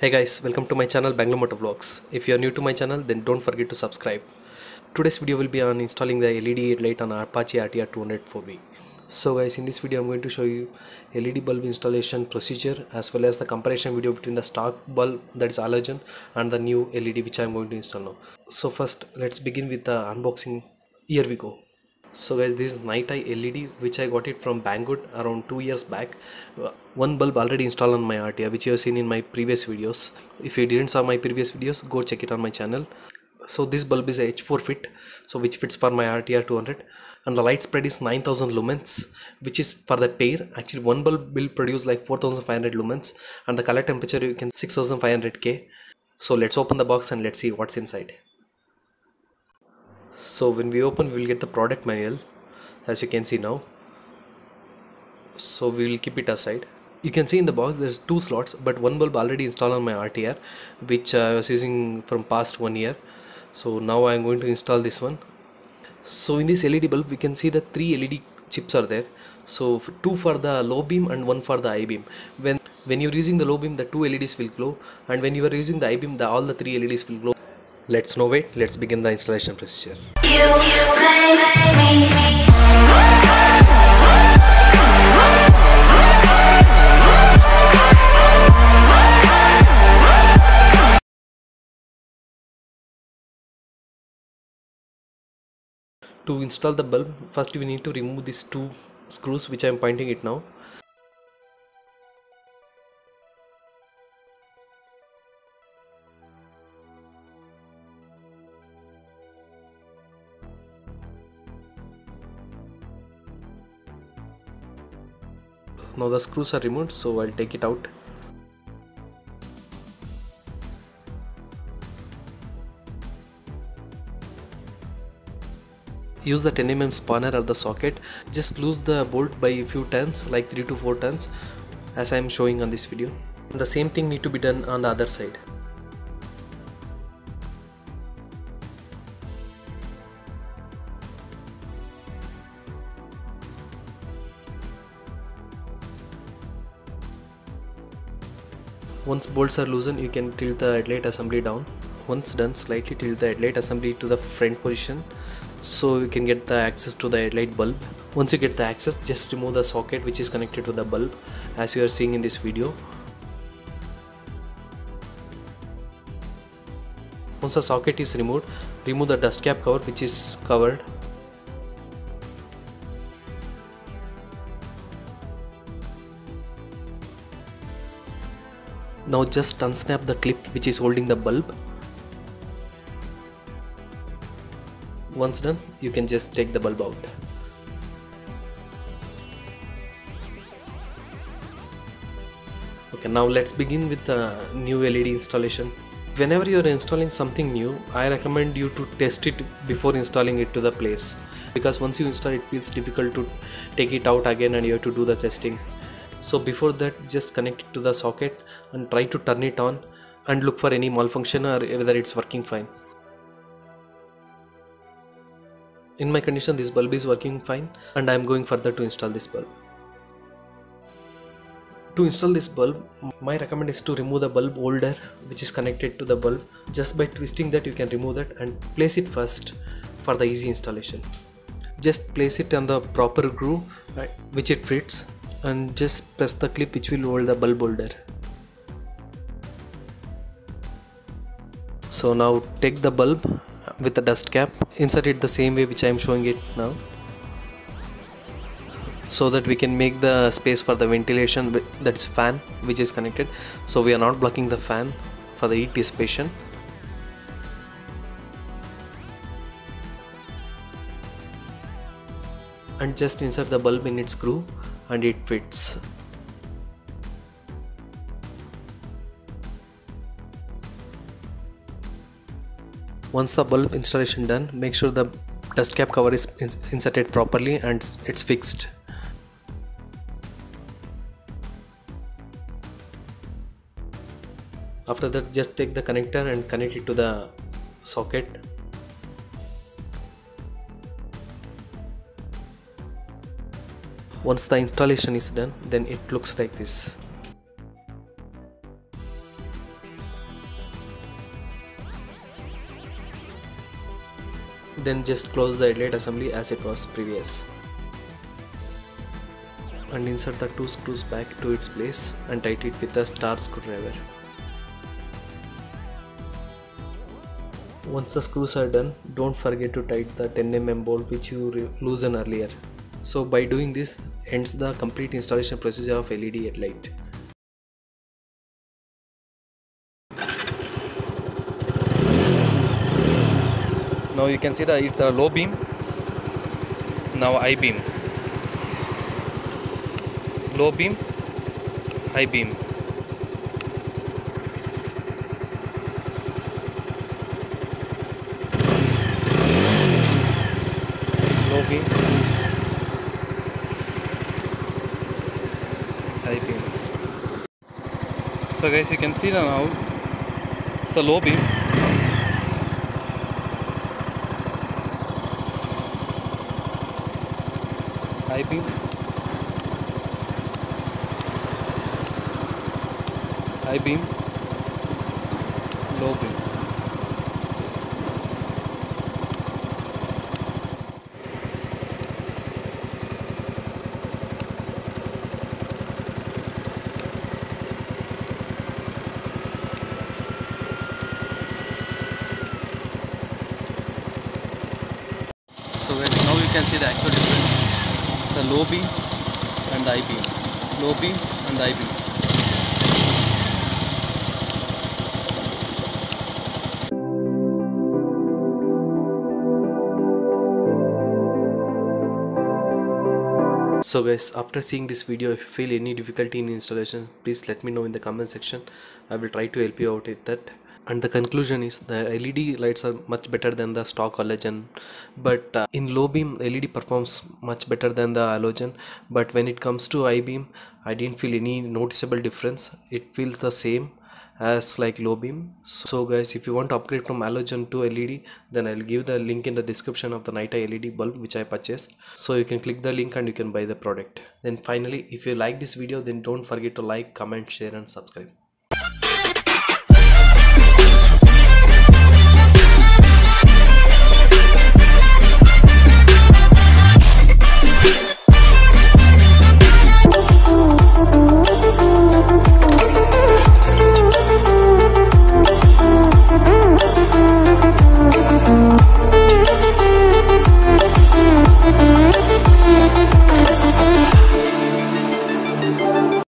Hey guys, welcome to my channel Bangalore Motovlogs. If you are new to my channel, then don't forget to subscribe. Today's video will be on installing the LED headlight on Apache Rtr 200 4V. So guys, in this video I'm going to show you LED bulb installation procedure as well as the comparison video between the stock bulb, that is halogen, and the new LED which I'm going to install now. So first let's begin with the unboxing. Here we go. So guys, this is Nighteye LED which I got it from Bangalore around 2 years back. One bulb already installed on my Rtr which you have seen in my previous videos. If you didn't saw my previous videos, go check it on my channel. So this bulb is a H4 fit, so which fits for my Rtr 200, and the light spread is 9000 lumens, which is for the pair. Actually one bulb will produce like 4500 lumens, and the color temperature you can 6500 K. So let's open the box and let's see what's inside. So when we open, we will get the product manual, as you can see now. So we will keep it aside. You can see in the box there's two slots, but one bulb already installed on my Rtr which I was using from past 1 year. So now I am going to install this one. So in this LED bulb we can see the 3 LED chips are there. So 2 for the low beam and 1 for the high beam. When you're using the low beam, the 2 LEDs will glow, and when you are using the high beam, all the 3 LEDs will glow. Let's no wait, let's begin the installation procedure. To install the bulb, first we need to remove these 2 screws which I am pointing it now. Now the screws are removed, so I'll take it out. Use the 10 mm spanner at the socket. Just loose the bolt by a few turns, like 3 to 4 turns, as I am showing on this video. And the same thing need to be done on the other side. Once bolts are loosened, you can tilt the headlight assembly down. Once done, slightly tilt the headlight assembly to the front position so you can get the access to the headlight bulb. Once you get the access, just remove the socket which is connected to the bulb, as you are seeing in this video. Once the socket is removed, remove the dust cap cover which is covered. Now just unsnap the clip which is holding the bulb. Once done, you can just take the bulb out. Okay, now let's begin with the new LED installation. Whenever you are installing something new, I recommend you to test it before installing it to the place, because once you install it feels difficult to take it out again and you have to do the testing. So before that, just connect it to the socket and try to turn it on and look for any malfunction or whether it's working fine. In my condition, this bulb is working fine, and I am going further to install this bulb. To install this bulb, my recommendation is to remove the bulb holder which is connected to the bulb. Just by twisting that, you can remove that and place it first for the easy installation. Just place it on the proper groove which it fits, and just press the clip which will hold the bulb holder. So now take the bulb with the dust cap, insert it the same way which I am showing it now, so that we can make the space for the ventilation, that's fan which is connected, so we are not blocking the fan for the heat dissipation. And just insert the bulb in its groove and it fits. Once the bulb installation done, make sure the dust cap cover is inserted properly and it's fixed. After that, just take the connector and connect it to the socket. Once the installation is done, then it looks like this. Then just close the headlight assembly as it was previous, and insert the 2 screws back to its place and tighten it with a star screwdriver. Once the screws are done, don't forget to tighten the 10 mm bolt which you loosened earlier. So by doing this ends the complete installation procedure of LED headlight. Now you can see that it's a low beam. Now high beam. Low beam, high beam. Low beam, high beam. So guys, you can see that now it's a low beam. High beam, high beam, low beam. So guys, now you can see the actual difference. It's a low beam and high beam. Low beam and high beam. So guys, after seeing this video, if you feel any difficulty in installation, please let me know in the comment section. I will try to help you out with that. And the conclusion is the LED lights are much better than the stock halogen, but in low beam LED performs much better than the halogen, but when it comes to high beam I didn't feel any noticeable difference. It feels the same as like low beam. So guys, if you want to upgrade from halogen to LED, then I'll give the link in the description of the Nighteye LED bulb which I purchased, so you can click the link and you can buy the product. Then finally, if you like this video, then don't forget to like, comment, share and subscribe.